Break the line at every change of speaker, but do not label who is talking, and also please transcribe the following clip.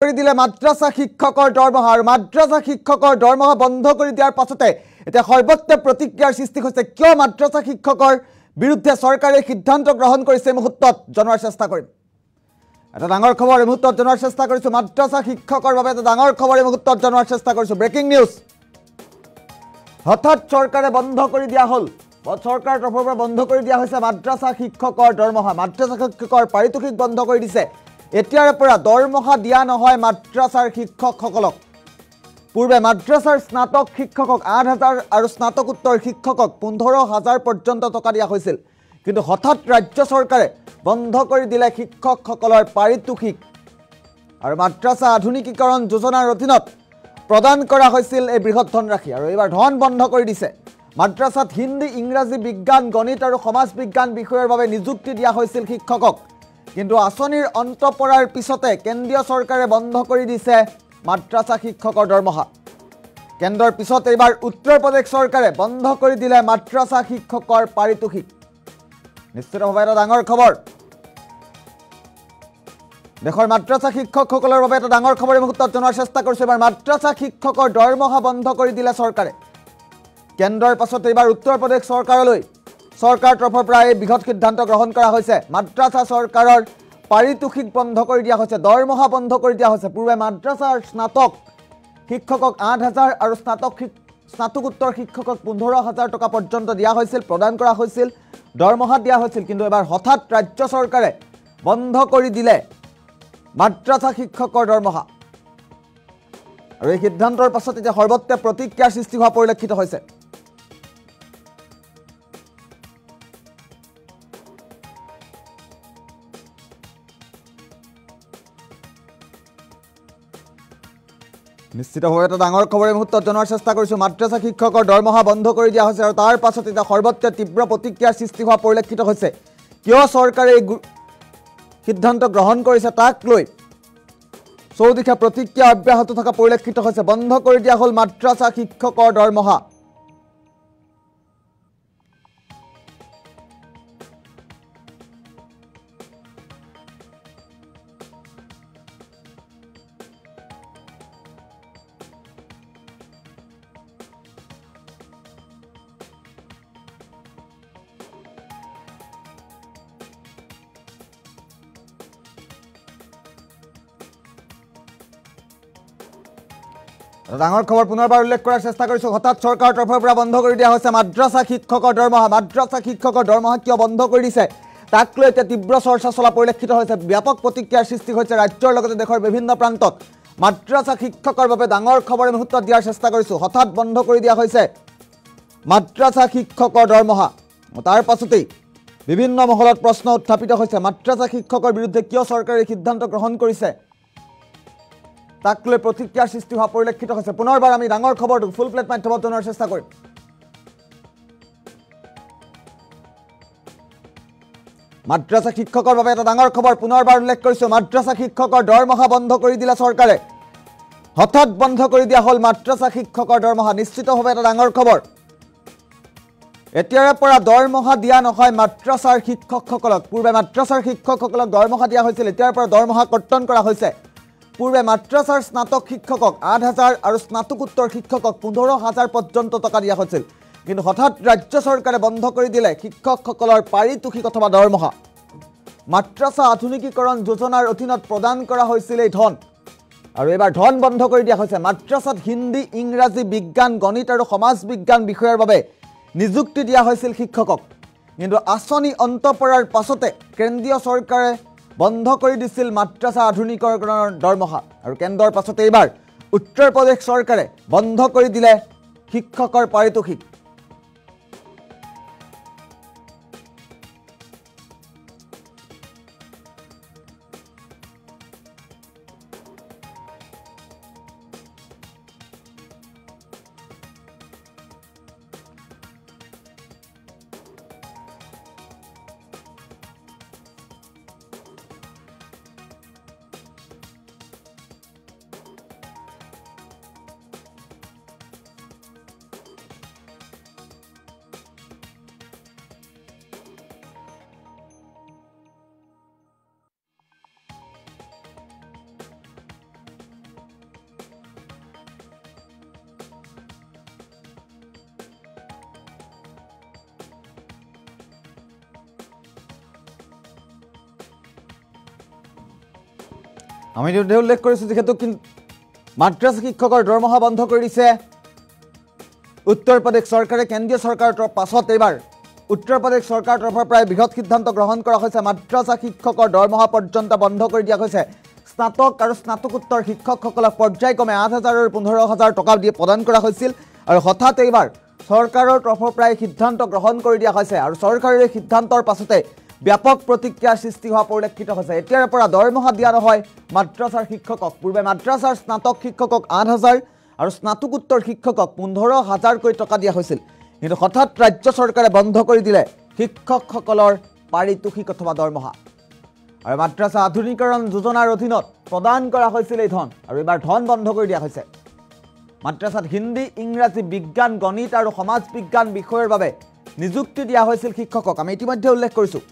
কৰি দিলে মাদ্ৰাছা শিক্ষকৰ দৰমহা আৰু মাদ্ৰাছা শিক্ষকৰ দৰমহা বন্ধ কৰি দিয়াৰ পাছতে এতিয়া সৰ্বত্ৰ প্ৰতিক্ৰিয়াৰ সৃষ্টি হৈছে কিয় মাদ্ৰাছা শিক্ষকৰ বিৰুদ্ধে চৰকাৰে সিদ্ধান্ত গ্ৰহণ কৰিছে মুহূৰ্তত জনাৰ চেষ্টা কৰিম এটা ডাঙৰ খবৰ এই মুহূৰ্তত জনাৰ চেষ্টা কৰিছো মাদ্ৰাছা শিক্ষকৰ বাবে এটা ডাঙৰ খবৰ এই মুহূৰ্তত জনাৰ চেষ্টা কৰিছো ব্ৰেকিং নিউজ হঠাৎ চৰকাৰে বন্ধ কৰি দিয়া হল চৰকাৰৰ তৰফৰ পৰা বন্ধ কৰি দিয়া হৈছে মাদ্ৰাছা শিক্ষকৰ দৰমহা মাদ্ৰাছা শিক্ষকৰ পাৰিতোষিক বন্ধ কৰি দিছে এতিয়াৰে পৰা দৰমহা দিয়া নহয় মাদ্ৰাছাৰ শিক্ষকসকলক পূৰ্বে মাদ্ৰাছাৰ স্নাতক শিক্ষকক ৮,০০০ আৰু স্নাতকোত্তৰ শিক্ষকক ১৫,০০০ পৰ্যন্ত টকা দিয়া হৈছিল কিন্তু হঠাৎ ৰাজ্য চৰকাৰে বন্ধ কৰি দিলে শিক্ষকসকলৰ পাৰিতোষিক আৰু মাদ্ৰাছা আধুনিকীকৰণ যোজনাৰ অধীনত প্ৰদান কৰা হৈছিল এই বৃহৎ ধনৰাশি আৰু এইবাৰ ধন বন্ধ কৰি দিছে মাদ্ৰাছাত হিন্দী ইংৰাজী বিজ্ঞান গণিত আৰু সমাজ বিজ্ঞান বিষয়ৰ বাবে নিযুক্তি দিয়া হৈছিল শিক্ষকক কিন্তু আঁচনিৰ অন্ত পৰাৰ পিছতে কেন্দ্ৰীয় চৰকাৰে বন্ধ কৰি দিছে মাদ্ৰাছা শিক্ষকৰ দৰমহা কেন্দ্ৰৰ পিছত এইবাৰ উত্তৰ প্ৰদেশ চৰকাৰে বন্ধ কৰি দিলে মাদ্ৰাছা শিক্ষকৰ পাৰিতোষিক নিশ্চিতভাৱে এটা ডাঙৰ খবৰ দেশৰ মাদ্ৰাছা শিক্ষকসকলৰ বাবে এটা ডাঙৰ খবৰ এই মুহূৰ্তত জনাৰ চেষ্টা কৰিছে এবাৰ মাদ্ৰাছা শিক্ষকৰ দৰমহা বন্ধ কৰি দিলে চৰকাৰে কেন্দ্ৰৰ পাছত এইবাৰ উত্তৰ প্ৰদেশ চৰকাৰলৈ চৰকাৰৰ তৰফৰ পৰা এই বৃহৎ সিদ্ধান্ত গ্ৰহণ কৰা হৈছে মাদ্ৰাছা চৰকাৰৰ পাৰিতোষিক বন্ধ কৰি দিয়া হৈছে দৰমহা বন্ধ কৰি দিয়া হৈছে পূৰ্বে মাদ্ৰাছাৰ স্নাতক শিক্ষকক ৮,০০০ আৰু স্নাতকোত্তৰ শিক্ষকক ১৫,০০০ টকা পৰ্যন্ত দিয়া হৈছিল প্ৰদান কৰা হৈছিল দৰমহা দিয়া হৈছিল কিন্তু এবাৰ হঠাৎ ৰাজ্য চৰকাৰে বন্ধ কৰি দিলে মাদ্ৰাছা শিক্ষকৰ দৰমহা আৰু এই সিদ্ধান্তৰ পাছত এতিয়া সৰ্বত্ৰ প্ৰতিক্ৰিয়াৰ সৃষ্টি হোৱা পৰিলক্ষিত হৈছে নিশ্চিতভাৱে এটা ডাঙৰ খবৰ এই মুহূৰ্তত জনাৰ চেষ্টা কৰিছো মাদ্ৰাছা শিক্ষকৰ দৰমহা বন্ধ কৰি দিয়া হৈছে আৰু তাৰ পাছত এতিয়া সৰ্বত্ৰ তীব্ৰ প্ৰতিক্ৰিয়াৰ সৃষ্টি হোৱা পৰিলক্ষিত হৈছে কিয় চৰকাৰে এই সিদ্ধান্ত গ্ৰহণ কৰিছে তাক লৈ চৌদিশে প্ৰতিক্ৰিয়া অব্যাহত থকা পৰিলক্ষিত হৈছে বন্ধ কৰি দিয়া হল মাদ্ৰাছা শিক্ষকৰ দৰমহা ডাঙৰ খবৰ পুনৰবাৰ উল্লেখ কৰাৰ চেষ্টা কৰিছো হঠাৎ চৰকাৰৰ তৰফৰ পৰা বন্ধ কৰি দিয়া হৈছে মাদ্ৰাছা শিক্ষকৰ দৰমহা কিয় বন্ধ কৰি দিছে তাক লৈ এতিয়া তীব্ৰ চৰ্চা চলা পৰিলক্ষিত হৈছে ব্যাপক প্ৰতিক্ৰিয়াৰ সৃষ্টি হৈছে ৰাজ্যৰ লগতে দেশৰ বিভিন্ন প্ৰান্তত মাদ্ৰাছা শিক্ষকৰ বাবে ডাঙৰ খবৰ এই মুহূৰ্তত দিয়াৰ চেষ্টা কৰিছো হঠাৎ বন্ধ কৰি দিয়া হৈছে মাদ্ৰাছা শিক্ষকৰ দৰমহা তাৰ পাছতেই বিভিন্ন মহলত প্ৰশ্ন উত্থাপিত হৈছে মাদ্ৰাছা শিক্ষকৰ বিৰুদ্ধে কিয় চৰকাৰে সিদ্ধান্ত গ্ৰহণ কৰিছে তাক লৈ প্ৰতিক্ৰিয়াৰ সৃষ্টি হোৱা পৰিলক্ষিত হৈছে পুনৰবাৰ আমি ডাঙৰ খবৰটো ফুল প্লেট মাধ্যমত জনাৰ চেষ্টা কৰিম মাদ্ৰাছা শিক্ষকৰ বাবে এটা ডাঙৰ খবৰ পুনৰবাৰ উল্লেখ কৰিছো মাদ্ৰাছা শিক্ষকৰ দৰমহা বন্ধ কৰি দিলে চৰকাৰে হঠাৎ বন্ধ কৰি দিয়া হল মাদ্ৰাছা শিক্ষকৰ দৰমহা নিশ্চিতভাৱে এটা ডাঙৰ খবৰ এতিয়াৰে পৰা দৰমহা দিয়া নহয় মাদ্ৰাছাৰ শিক্ষকসকলক পূৰ্বে মাদ্ৰাছাৰ শিক্ষকসকলক দৰমহা দিয়া হৈছিল এতিয়াৰে পৰা দৰমহা কৰ্তন কৰা হৈছে পূৰ্বে মাদ্ৰাছাৰ স্নাতক শিক্ষকক ৮,০০০ আৰু স্নাতকোত্তৰ শিক্ষকক ১৫,০০০ পৰ্যন্ত টকা দিয়া হৈছিল কিন্তু হঠাৎ ৰাজ্য চৰকাৰে বন্ধ কৰি দিলে শিক্ষকসকলৰ পাৰিতোষিক অথবা দৰমহা মাদ্ৰাছা আধুনিকীকৰণ যোজনাৰ অধীনত প্ৰদান কৰা হৈছিল এই ধন আৰু এইবাৰ ধন বন্ধ কৰি দিয়া হৈছে মাদ্ৰাছাত হিন্দী ইংৰাজী বিজ্ঞান গণিত আৰু সমাজ বিজ্ঞান বিষয়ৰ বাবে নিযুক্তি দিয়া হৈছিল শিক্ষকক কিন্তু আঁচনি অন্ত পৰাৰ পাছতে কেন্দ্ৰীয় চৰকাৰে বন্ধ কৰি দিছিল মাদ্ৰাছা আধুনিকীকৰণৰ দৰমহা আৰু কেন্দ্ৰৰ পাছতে এইবাৰ উত্তৰ প্ৰদেশ চৰকাৰে বন্ধ কৰি দিলে শিক্ষকৰ পাৰিতোষিক আমি ইতিমধ্যে উল্লেখ কৰিছোঁ যিহেতু মাদ্ৰাছা শিক্ষকৰ দৰমহা বন্ধ কৰি দিছে উত্তৰ প্ৰদেশ চৰকাৰে। কেন্দ্ৰীয় চৰকাৰৰ পাছত এইবাৰ উত্তৰ প্ৰদেশ চৰকাৰৰ তৰফৰ পৰাই বৃহৎ সিদ্ধান্ত গ্ৰহণ কৰা হৈছে। মাদ্ৰাছা শিক্ষকৰ দৰমহা পৰ্যন্ত বন্ধ কৰি দিয়া হৈছে। স্নাতক আৰু স্নাতকোত্তৰ শিক্ষকসকলক পৰ্যায়ক্ৰমে 8,000 আৰু 15,000 টকা দিয়ে প্ৰদান কৰা হৈছিল আৰু হঠাৎ এইবাৰ চৰকাৰৰ তৰফৰ পৰাই সিদ্ধান্ত গ্ৰহণ কৰি দিয়া হৈছে আৰু চৰকাৰৰ এই সিদ্ধান্তৰ পাছতে ব্যাপক প্ৰতিক্ৰিয়াৰ সৃষ্টি হোৱা পৰিলক্ষিত হৈছে। এতিয়াৰ পৰা দৰমহা দিয়া নহয় মাদ্ৰাছাৰ শিক্ষকক। পূৰ্বে মাদ্ৰাছাৰ স্নাতক শিক্ষকক 8,000 আৰু স্নাতকোত্তৰ শিক্ষকক 15,000কৈ টকা দিয়া হৈছিল, কিন্তু হঠাৎ ৰাজ্য চৰকাৰে বন্ধ কৰি দিলে শিক্ষকসকলৰ পাৰিতোষিক অথবা দৰমহা। আৰু মাদ্ৰাছা আধুনিকৰণ যোজনাৰ অধীনত প্ৰদান কৰা হৈছিল এই ধন, আৰু এইবাৰ ধন বন্ধ কৰি দিয়া হৈছে। মাদ্ৰাছাত হিন্দী, ইংৰাজী, বিজ্ঞান, গণিত আৰু সমাজ বিজ্ঞান বিষয়ৰ বাবে নিযুক্তি দিয়া হৈছিল শিক্ষকক। আমি ইতিমধ্যে উল্লেখ কৰিছোঁ